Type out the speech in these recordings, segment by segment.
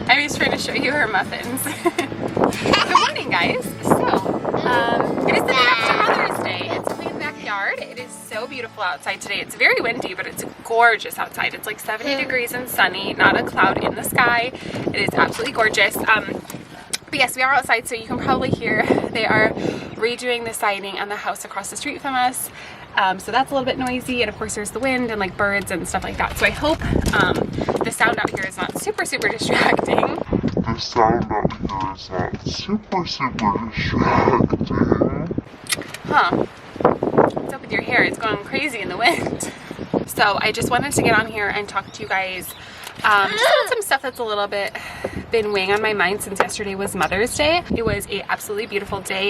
I was trying to show you her muffins. Good morning, guys. So, it is the day after Mother's Day. It's in the backyard. It is so beautiful outside today. It's very windy, but it's gorgeous outside. It's like 70 degrees and sunny, not a cloud in the sky. It is absolutely gorgeous. But yes, we are outside, so you can probably hear they are redoing the siding on the house across the street from us. So that's a little bit noisy, and of course there's the wind and like birds and stuff like that. So I hope the sound out here is not super distracting. The sound out here is not super distracting. Huh. What's up with your hair? It's going crazy in the wind. So I just wanted to get on here and talk to you guys just about some stuff that's a little bit been weighing on my mind since yesterday was Mother's Day. It was a absolutely beautiful day.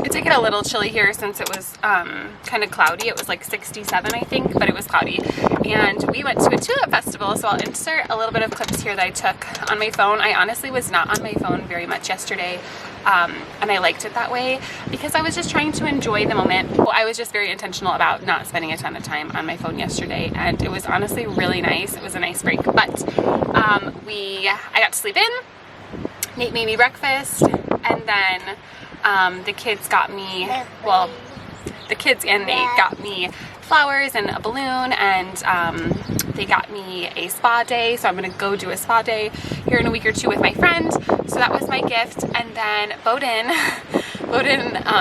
It did get a little chilly here since it was kind of cloudy. It was like 67, I think, but it was cloudy. And we went to a tulip festival, so I'll insert a little bit of clips here that I took on my phone. I honestly was not on my phone very much yesterday, and I liked it that way because I was just trying to enjoy the moment. Well, I was just very intentional about not spending a ton of time on my phone yesterday, and it was honestly really nice. It was a nice break, but I got to sleep in. Nate made me breakfast, and then the kids got me, well, the kids and Nate got me flowers and a balloon, and they got me a spa day, so I'm gonna go do a spa day here in a week or two with my friend. So that was my gift. And then Bowden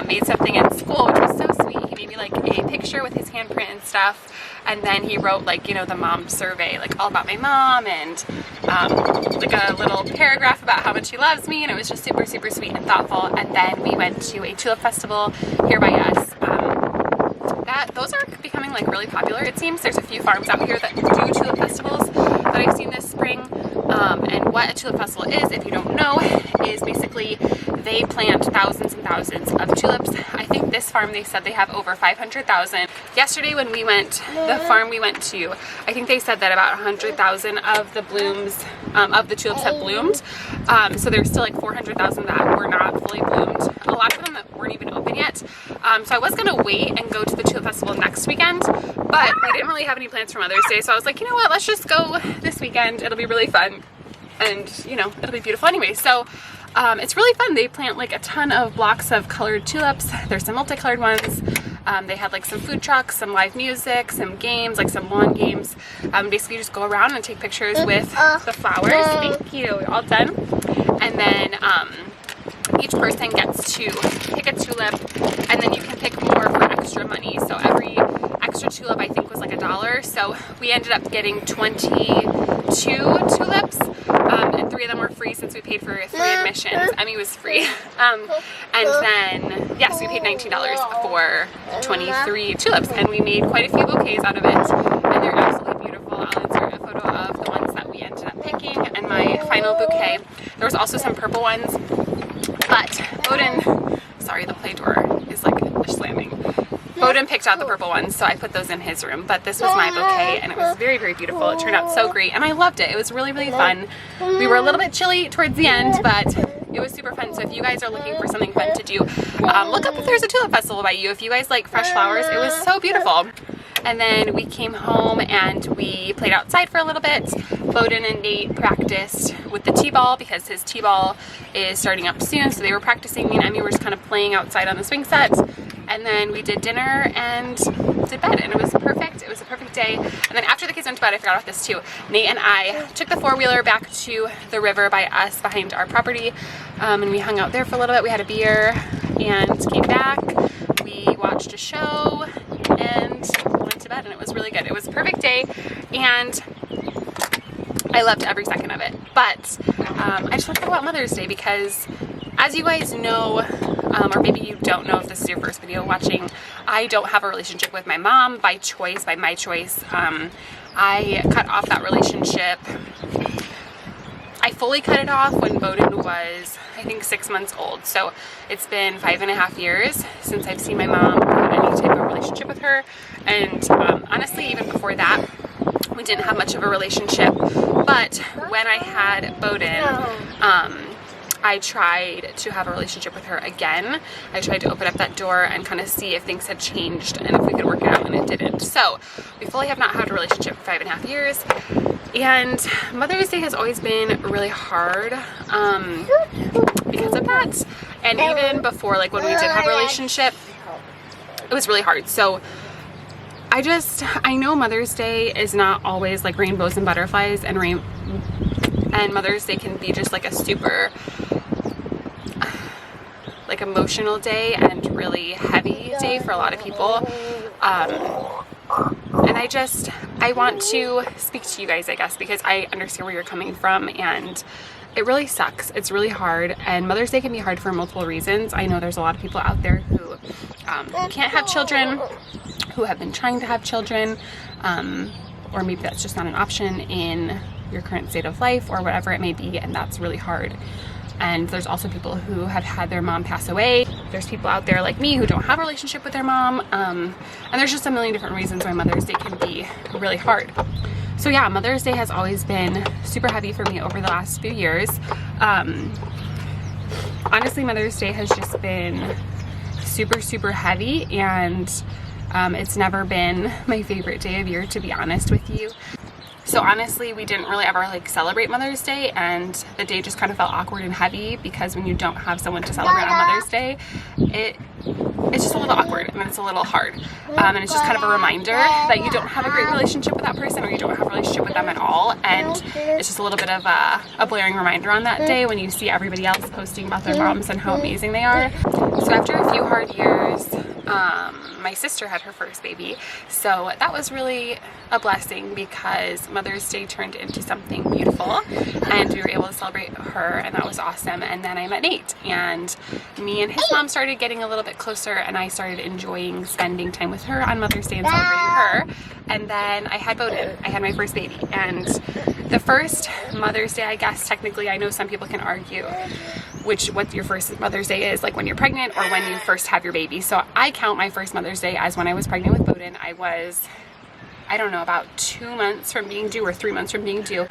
made something at school, which was so sweet. He made me like a picture with his handprint and stuff, and then he wrote like, you know, the mom survey, like all about my mom, and like a little paragraph about how much he loves me, and it was just super sweet and thoughtful. And then we went to a tulip festival here by us. Those are becoming like really popular, it seems. There's a few farms out here that do tulip festivals that I've seen this spring. And what a tulip festival is, if you don't know, is basically they plant thousands and thousands of tulips. I think this farm, they said they have over 500,000. Yesterday when we went, the farm we went to, I think they said that about 100,000 of the blooms, of the tulips have bloomed. So there's still like 400,000 that were not fully bloomed. A lot of them that weren't even open yet. So I was gonna wait and go to the tulip festival next weekend, but we didn't really have any plans for Mother's Day. So I was like, you know what, let's just go this weekend. It'll be really fun. And you know, it'll be beautiful anyway. So it's really fun. They plant like a ton of blocks of colored tulips. There's some multicolored ones. They had like some food trucks, some live music, some games, like some lawn games. Basically you just go around and take pictures with the flowers. Thank you. You're all done. And then each person gets to pick a tulip, and then you can pick more for extra money. So every extra tulip I think was like $1. So we ended up getting 22 tulips, and 3 of them were free since we paid for 3 admissions. Emmy was free. And then, yes, we paid $19 for 23 tulips, and we made quite a few bouquets out of it, and they're absolutely beautiful. I'll insert a photo of the ones that we ended up picking and my final bouquet. There was also some purple ones, but Bowden, sorry, the play door is like slamming. Bowden picked out the purple ones, so I put those in his room, but this was my bouquet, and it was very beautiful. It turned out so great, and I loved it. It was really fun. We were a little bit chilly towards the end, but it was super fun. So if you guys are looking for something fun to do, look up if there's a tulip festival by you. If you guys like fresh flowers, it was so beautiful. And then we came home and we played outside for a little bit. Bowden and Nate practiced with the t-ball because his t-ball is starting up soon, so they were practicing. Me and Emmy were just kind of playing outside on the swing set. And then we did dinner and did bed, and it was perfect. It was a perfect day. And then after the kids went to bed, I forgot about this too. Nate and I took the 4-wheeler back to the river by us behind our property, and we hung out there for a little bit. We had a beer and came back. We watched a show and went to bed, and it was really good. It was a perfect day, and I loved every second of it. But I just want to talk about Mother's Day because, as you guys know, or maybe you don't know if this is your first video watching, I don't have a relationship with my mom by choice, by my choice. I cut off that relationship. I fully cut it off when Bowden was, I think, 6 months old. So it's been 5.5 years since I've seen my mom or had any type of relationship with her. And honestly, even before that, we didn't have much of a relationship. But when I had Bowden, I tried to have a relationship with her again. I tried to open up that door and kind of see if things had changed and if we could work it out, and it didn't. So we fully have not had a relationship for 5.5 years. And Mother's Day has always been really hard because of that. And even before, like when we did have a relationship, it was really hard. So I know Mother's Day is not always like rainbows and butterflies, and Mother's Day can be just like a super like emotional day and really heavy day for a lot of people. And I want to speak to you guys, I guess, because I understand where you're coming from, and it really sucks. It's really hard, and Mother's Day can be hard for multiple reasons. I know there's a lot of people out there who can't have children, who have been trying to have children, or maybe that's just not an option in your current state of life or whatever it may be, and that's really hard. And there's also people who have had their mom pass away. There's people out there like me who don't have a relationship with their mom, and there's just a million different reasons why Mother's Day can be really hard. So yeah, Mother's Day has always been super heavy for me over the last few years. Honestly, Mother's Day has just been super, super heavy, and it's never been my favorite day of year, to be honest with you. So honestly, we didn't really ever like celebrate Mother's Day, and the day just kind of felt awkward and heavy because when you don't have someone to celebrate on Mother's Day, it's just a little awkward and it's a little hard. And it's just kind of a reminder that you don't have a great relationship with that person, or you don't have a relationship with them at all. And it's just a little bit of a blaring reminder on that day when you see everybody else posting about their moms and how amazing they are. So after a few hard years, my sister had her first baby, so that was really a blessing because Mother's Day turned into something beautiful, and we were able to celebrate her, and that was awesome. And then I met Nate, and me and his mom started getting a little bit closer, and I started enjoying spending time with her on Mother's Day and celebrating her. And then I had Bowden. I had my first baby, and the first Mother's Day, I guess technically, I know some people can argue what your first Mother's Day is, like when you're pregnant or when you first have your baby. So I count my first Mother's Day as when I was pregnant with Bowden. I was, I don't know, about 2 months from being due or 3 months from being due.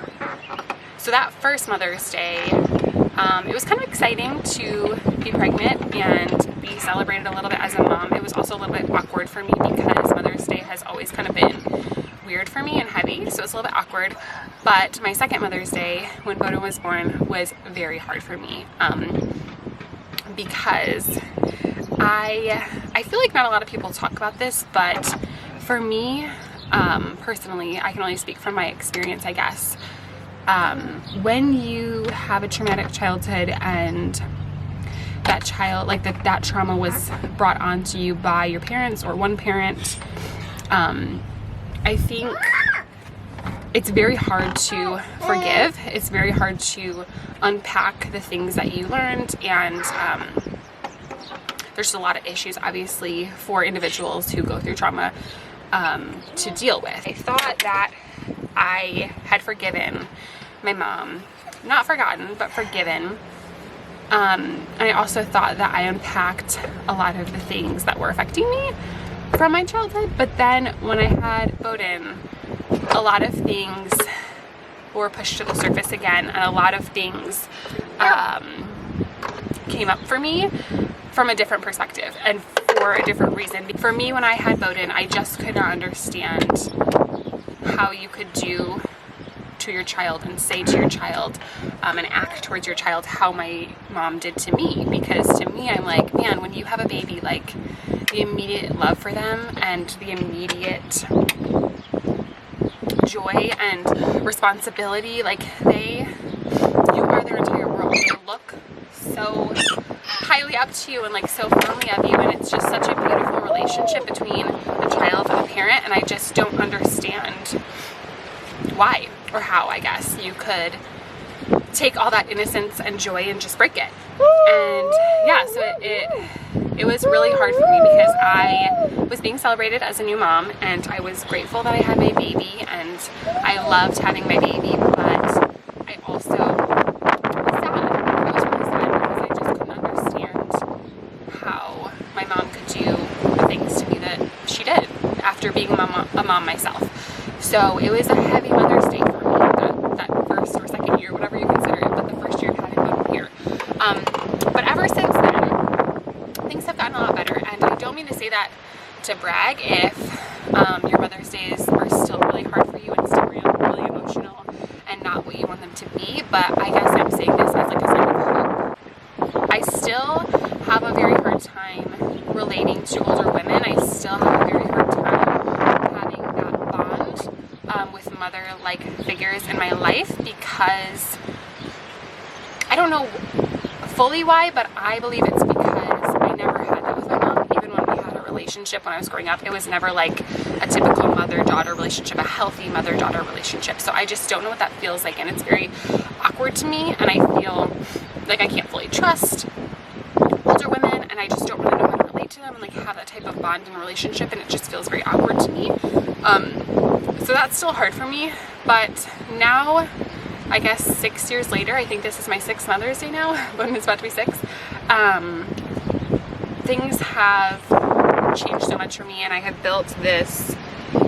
So that first Mother's Day, it was kind of exciting to be pregnant and be celebrated a little bit as a mom. It was also a little bit awkward for me because Mother's Day has always kind of been weird for me and heavy, so it's a little bit awkward. But my second Mother's Day, when Bowden was born, was very hard for me because I feel like not a lot of people talk about this, but for me personally, I can only speak from my experience, I guess. When you have a traumatic childhood and that child, like that trauma was brought onto you by your parents or one parent, I think it's very hard to forgive. It's very hard to unpack the things that you learned, and there's a lot of issues, obviously, for individuals who go through trauma to deal with. I thought that I had forgiven my mom, not forgotten, but forgiven. And I also thought that I unpacked a lot of the things that were affecting me from my childhood. But then when I had Bowden, a lot of things were pushed to the surface again, and a lot of things came up for me from a different perspective and for a different reason. For me, when I had Bowden, I just could not understand how you could do to your child and say to your child and act towards your child how my mom did to me. Because to me, I'm like, man, when you have a baby, like the immediate love for them and the immediate joy and responsibility, like you are their entire world. They look so highly up to you and like so fondly of you, and it's just such a beautiful relationship between a child and a parent, and I just don't understand why or how, I guess, you could take all that innocence and joy and just break it. And yeah, so it was really hard for me because I was being celebrated as a new mom, and I was grateful that I had my baby, and I loved having my baby, but I also was sad. I was really sad because I just couldn't understand how my mom could do the things to me that she did after being a mom myself. So it was a heavy Mother's Day for me, that first or second year, whatever you consider it, but the first year of having Bowden here. But ever since then, things have gotten a lot better, and I don't mean to say that to brag if your Mother's Days are still really hard for you and still really emotional. mother-like figures in my life, because I don't know fully why, but I believe it's because I never had that with my mom. Even when we had a relationship when I was growing up, it was never like a typical mother-daughter relationship, a healthy mother-daughter relationship. So I just don't know what that feels like, and it's very awkward to me, and I feel like I can't fully trust older women, and I just don't really know how to relate to them and like have that type of bond and relationship, and it just feels very awkward to me. So that's still hard for me, but now, I guess 6 years later, I think this is my 6th Mother's Day now, but it's about to be 6, things have changed so much for me, and I have built this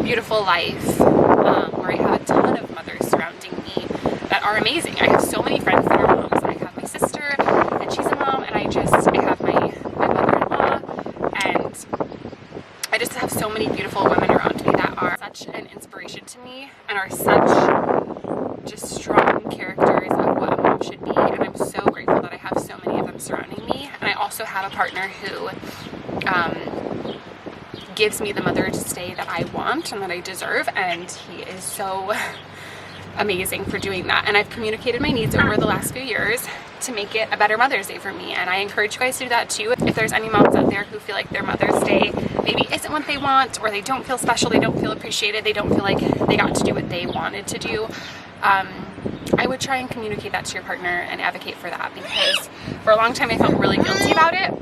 beautiful life where I have a ton of mothers surrounding me that are amazing. I have so many friends that are moms. I have my sister, and she's a mom, and I have my mother-in-law, and I just have so many beautiful women around me that are such an inspiration to me and are such just strong characters of what a mom should be, and I'm so grateful that I have so many of them surrounding me. And I also have a partner who gives me the Mother's Day that I want and that I deserve, and he is so amazing for doing that. And I've communicated my needs over the last few years to make it a better Mother's Day for me, and I encourage you guys to do that too. If there's any moms out there who feel like their Mother's Day maybe isn't what they want, or they don't feel special, they don't feel appreciated, they don't feel like they got to do what they wanted to do, I would try and communicate that to your partner and advocate for that, because for a long time I felt really guilty about it,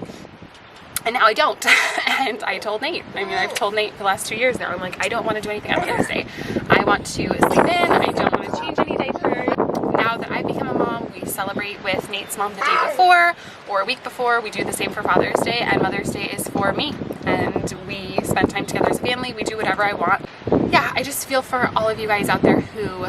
and now I don't. And I told Nate, I've told Nate for the last 2 years now, I'm like, I don't want to do anything on Mother's Day. I want to sleep in, I don't want to change any diapers. Now that I've become a mom, we celebrate with Nate's mom the day before or a week before. We do the same for Father's Day, and Mother's Day is for me. And we spend time together as a family. We do whatever I want. Yeah, I just feel for all of you guys out there who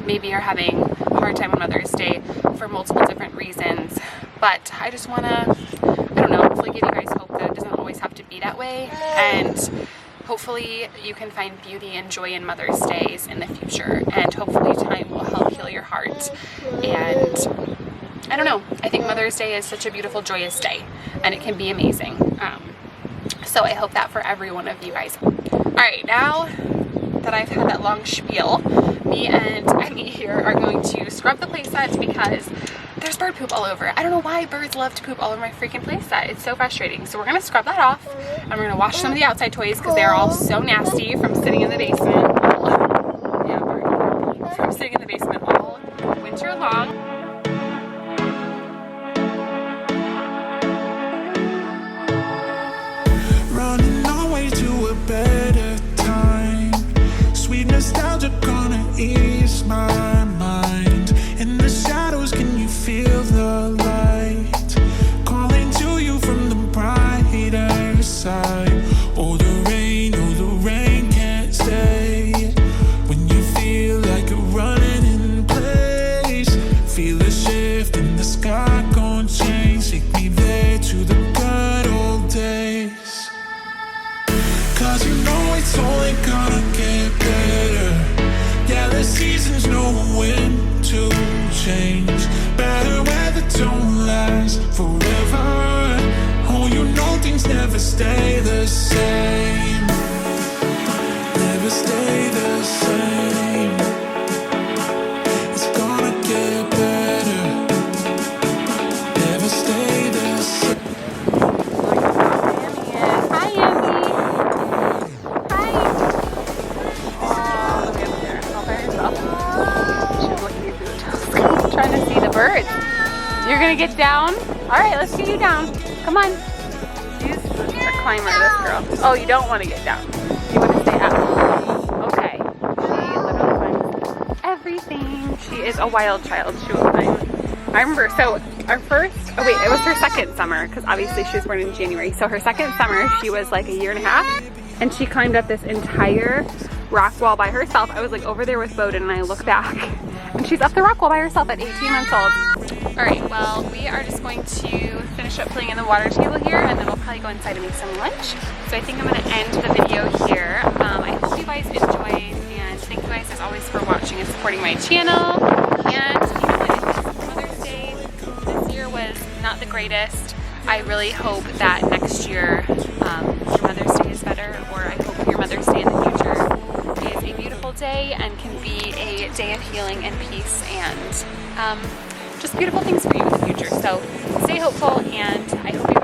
maybe are having a hard time on Mother's Day for multiple different reasons. But I just want to, I don't know, hopefully give you guys hope that it doesn't always have to be that way. And hopefully you can find beauty and joy in Mother's Days in the future. And hopefully time will help heal your heart. And I don't know, I think Mother's Day is such a beautiful, joyous day, and it can be amazing. So I hope that for every one of you guys. Alright, now that I've had that long spiel, me and Emmy here are going to scrub the playset because there's bird poop all over. I don't know why birds love to poop all over my freaking playset. It's so frustrating. So we're going to scrub that off, and we're going to wash some of the outside toys because they're all so nasty from sitting in the basement. Yeah, bird. From sitting in the basement all winter long. Running our way to a better time. Sweet nostalgia gonna ease my mind. In the shadows, can you feel the light? Calling to you from the brighter side. Oh, the rain can't stay. When you feel like you're running in place, feel a shift in the sky, gon' change. Take me there to the good old days. Cause you know it's only gonna get better. Yeah, the seasons know when to change. Better weather don't last forever. Oh, you know things never stay the same. Never stay the same. It's gonna get better. Never stay the same. Hi, Emmy. Hi. Oh, look up there, all by herself. She's looking at the telescope, trying to see the birds. You're gonna get down? All right, let's get you down. Come on. She's a climber, this girl. Oh, you don't want to get down. You want to stay up. Okay. She literally climbs everything. She is a wild child. She will climb. I remember, so our first, oh wait, it was her second summer, because obviously she was born in January. So her second summer, she was like a year and a half, and she climbed up this entire rock wall by herself. I was like over there with Bowden, and I look back, and she's up the rock wall by herself at 18 months old. All right, well, we are just going to finish up playing in the water table here, and then we'll probably go inside and make some lunch. So I think I'm gonna end the video here. I hope you guys enjoyed, and thank you guys as always for watching and supporting my channel. And you know what, it's Mother's Day. This year was not the greatest. I really hope that next year your Mother's Day is better, or I hope your Mother's Day in the future is a beautiful day and can be a day of healing and peace and just beautiful things for you in the future. So stay hopeful, and I hope you